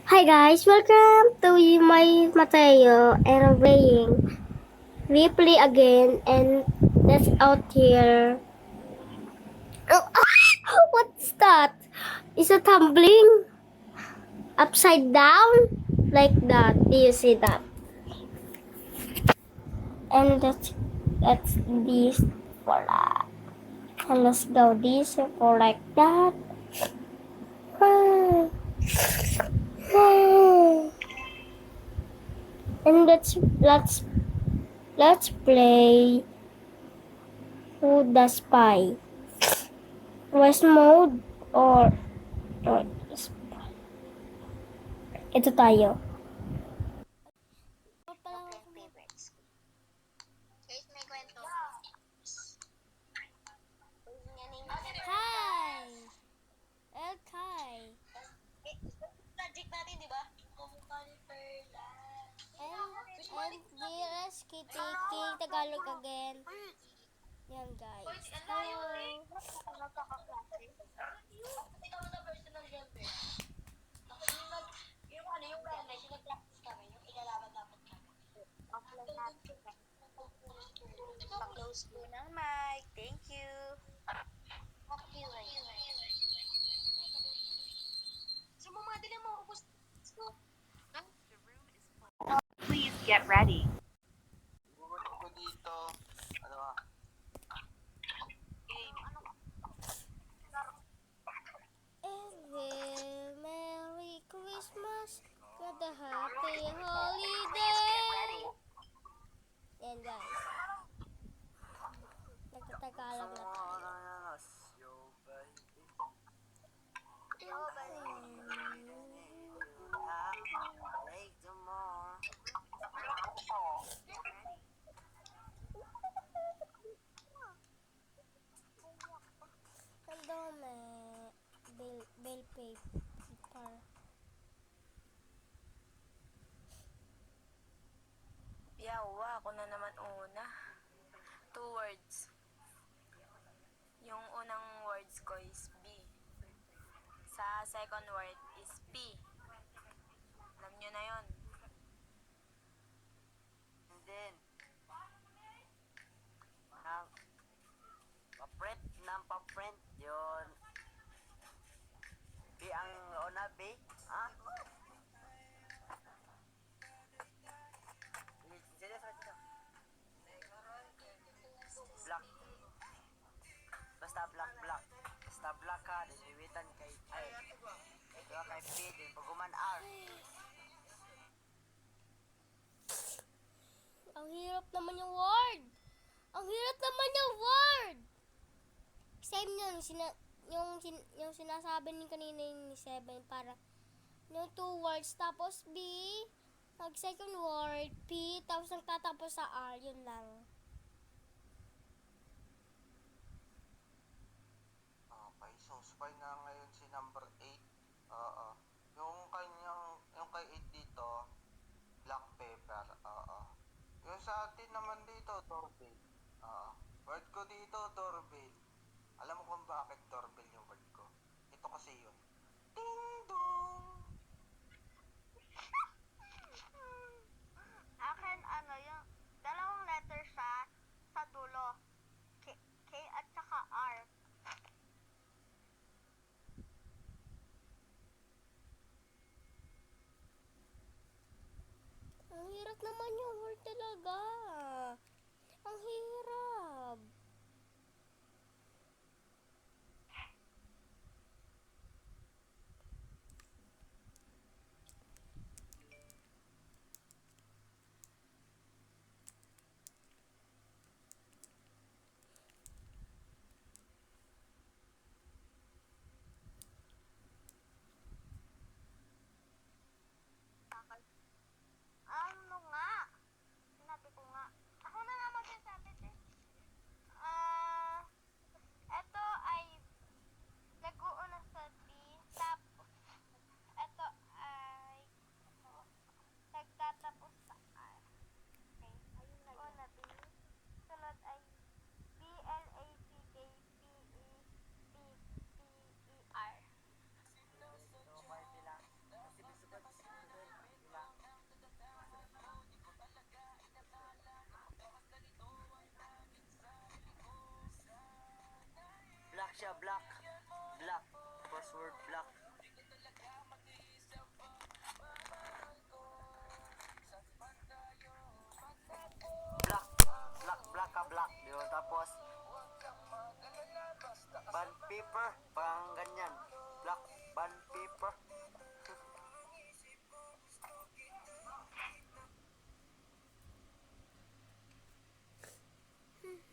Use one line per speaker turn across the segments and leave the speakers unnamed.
Hi guys, welcome to my Mateo and I'm playing. We play again and that's out here. Oh, what's that? Is it tumbling upside down like that? Do you see that? And that's this for that. And let's go this for like that. And let's play Who the Spy. West mode or ito tayo.
Top 10 favorites. Guys, may kwento.
Hi! Okay.
Project natin, di ba? Kumukha ni Perla.
And dearest Kitty King Tagalog again. Yan guys. Hello.
Nagkakaklase. Ikaw na version ng girlfriend. Yung ano, yung wellness, yung nag-practice kami, yung ilalaban dapat kami. Offline natin. Pa-close po ng mic. Thank you. Sumama din mo. Ubus ko.
Please get ready.
Bumalik ko dito. Ano ba?
Merry Christmas. Got a happy holiday. Yan guys. Nagtatagalog na tayo. Ang dami. Bill paper.
Yawa, ako na naman una. 2 words. Yung unang words ko is B. Sa second word is P. Alam nyo na yon.
And then, pa-print ng pa-print yun. B ang una, B? Ha? Black. Basta black. Basta black ka, diniwitan kay I. Diba kay P, din paguman R.
Ang hirap naman yung word. Ang hirap naman yung word. Same yun. Yung sinasabi ni kanina yung 7 para yung 2 words tapos B. Pag second word, P. Tapos nagtatapos sa R. Yun lang.
Okay, so spy na ngayon si number 8. Oo. Yung kay 8 dito, black paper. Oo. Yung sa atin naman dito, doorbell. Oo. Word ko dito, doorbell. Alam mo kung bakit doorbell yung word ko? Ito kasi yun. Ding dong!
Akin, yung dalawang letter siya sa dulo. K at saka R.
Ang hirap naman yung word talaga. Ang hirap.
Ano nga? Sinabi ko nga. Ako na nga magsasabi din.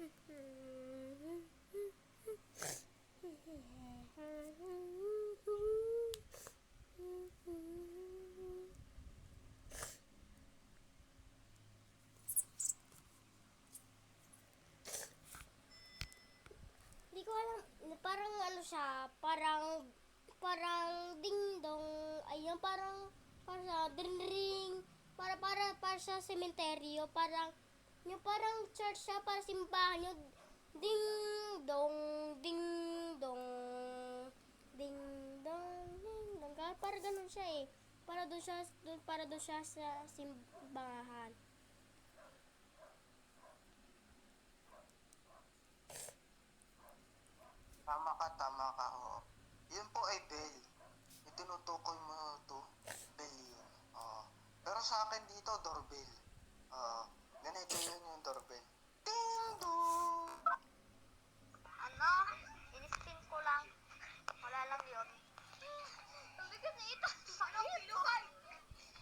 Hindi ko alam, parang ano siya, parang ding dong, ayun, parang sa ding ring, para sa sementeryo, parang church siya, para simbahan yung ding dong, ding dong, ding dong, ding dong, para ganun siya eh, para doon siya sa simbahan.
Tama ka, oo. Yun po ay bell. Yung tinutukoy mo to, bell yun. Oo. Pero sa akin dito, doorbell. Oo. Ganito yun yung doorbell. Ding dong!
Ano? In-spin ko lang. Wala lang yun. Tabigat na ito. Anong pilukay?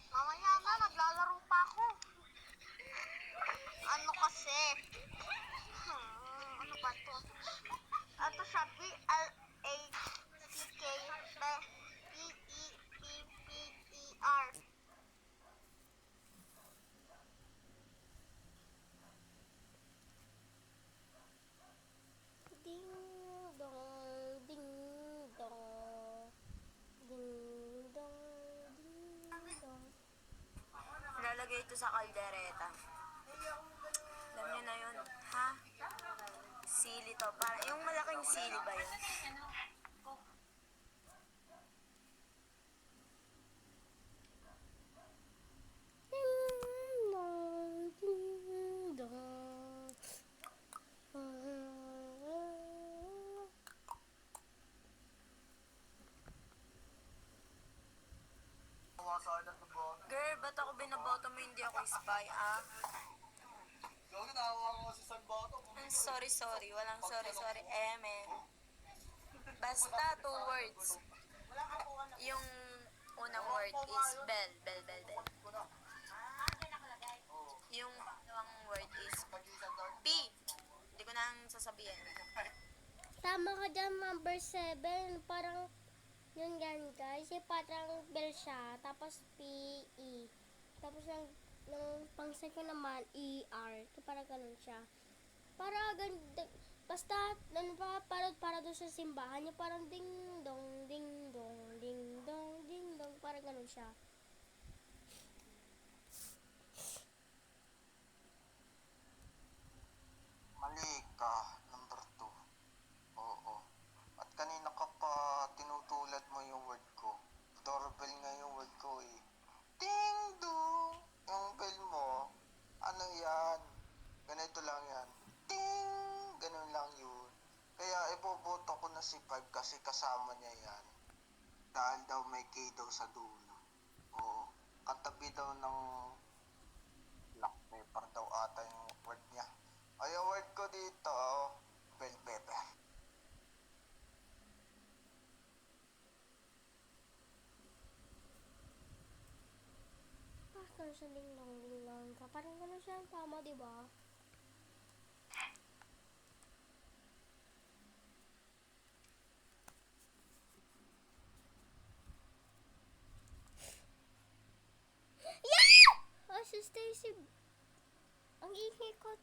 Mamaya na, naglalaro pa ako. Ano kasi? Ano ba to? Ato siya, BLACK-PEPPER.
Ding dong, ding dong, ding dong, ding dong.
Ilalagay ito sa kaldereta. Alam niyo na yun, ha? Sili to. Yung malaking sili ba yun?
Ding dong, ding dong.
Girl, ba't ako binaboto mo hindi ako spy, ah? Sorry. Walang sorry. Men. Basta 2 words. Yung unang word is bell. Yung pangalawang word is P. Hindi ko na ang sasabihin.
Tama ka dyan, number 7. Parang, yun yan guys. Parang bell siya. Tapos P-E. Tapos ng pang second naman, E-R. So, parang ganun siya. Para ganda. Basta, para doon sa simbahan. Yung parang ding dong, ding dong, ding dong, ding dong. Parang ganun siya.
Mali ka, number 2. Oo. At kanina ka pa tinutulad mo yung word ko. Doorbell nga yung word ko eh. Ding dong! Yung bell mo, ano yan? Ganito lang yan. Ding! Ganun lang yun. Kaya iboboto ko na si 5 kasi kasama niya yan. Dahil daw may K daw sa dulo. Oo. Katabi daw ng black pepper daw ata yung word niya. Ay, yung word ko dito, bell pepper.
Parang siya ding dong ka. Parang ganun siya. Tama, diba? Yeah! Oh, si Stacy. Ang ingay ko.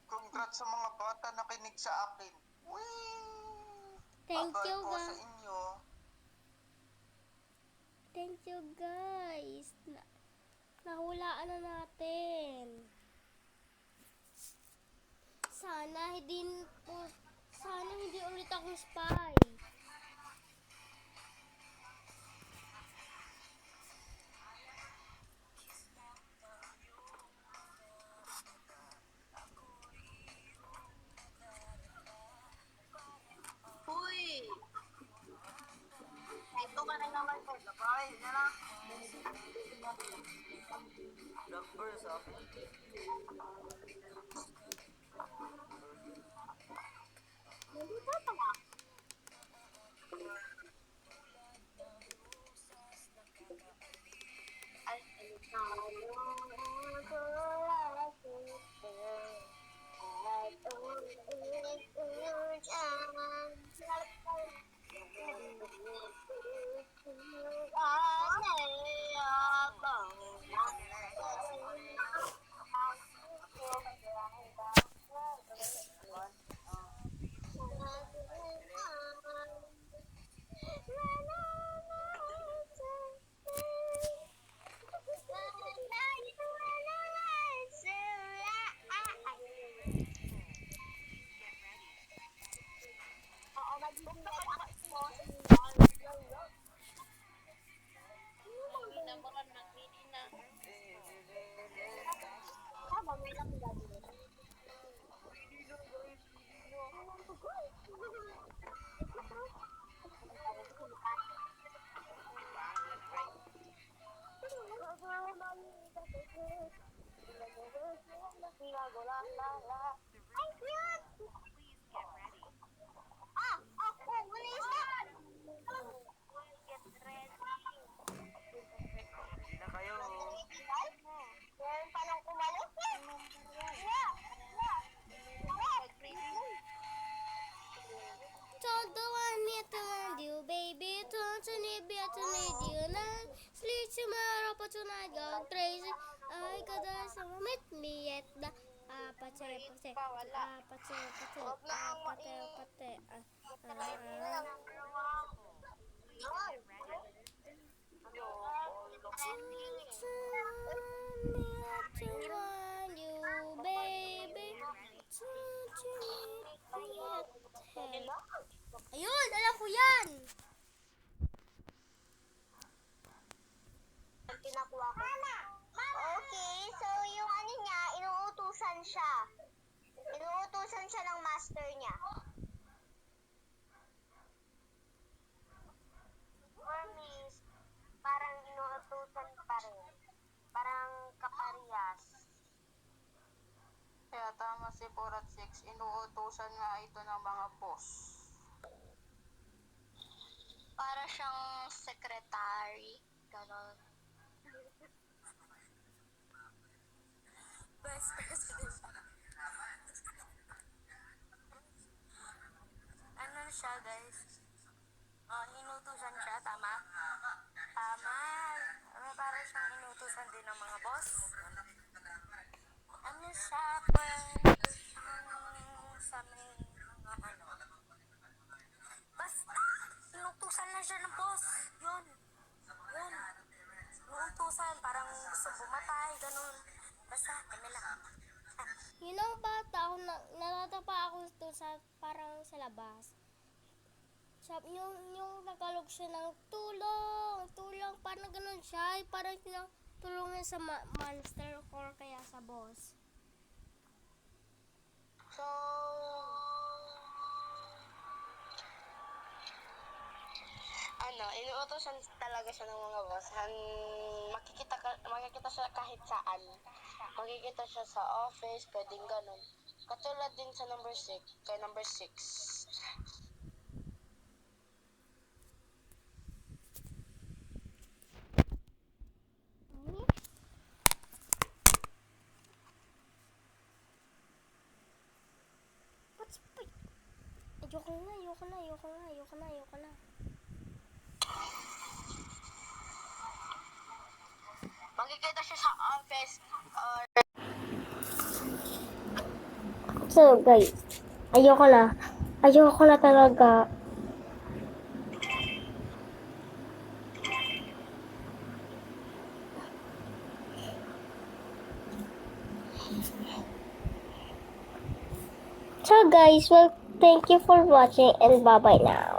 Congrats sa mga bata na kinig sa akin. Whee!
Thank
Babay
you,
po
guys.
sa inyo.
Thank you, guys. Nahulaan na natin. Sana hindi ulit ako spy.
Uy!
Ito ka na naman po. Labay, na lang.
Number sa akin.
Nandito pa nga. Ay,
with you na. Sleep tomorrow, but tonight go crazy. I got us meet me at the apate. You, baby. Don't you meet me at hell. Ayun, alam ko yan.
Pinakuha ko. Okay, so yung ano niya, inuutusan siya. Inuutusan siya ng master niya. Or means, parang inuutusan pa rin. Parang kaparehas.
Kaya tama si 4 at 6, inuutusan nga ito ng mga boss.
Para siyang secretary. Ganon.
Vice President. Ano siya, guys? Inutusan siya, tama? Tama. Para siyang inutusan din ng mga boss. Ano siya, sa may mga ano. Basta, inutusan lang siya ng boss. Yun. Inutusan, parang gusto bumatay, ganun. Basta, kami lang.
Yun ang bata ako, natatapa ako doon sa, parang sa labas. Yung nagalog siya ng tulong, parang ganun siya, parang tulungan sa monster or kaya sa boss.
So, inuutosan talaga siya ng mga boss. Makikita siya kahit saan. Makikita siya sa office, pwedeng ganun. Katulad din sa number 6, kay number 6.
Ayoko na.
Makikita siya sa office or
So guys, ayoko na talaga. So guys, well, thank you for watching and bye bye now.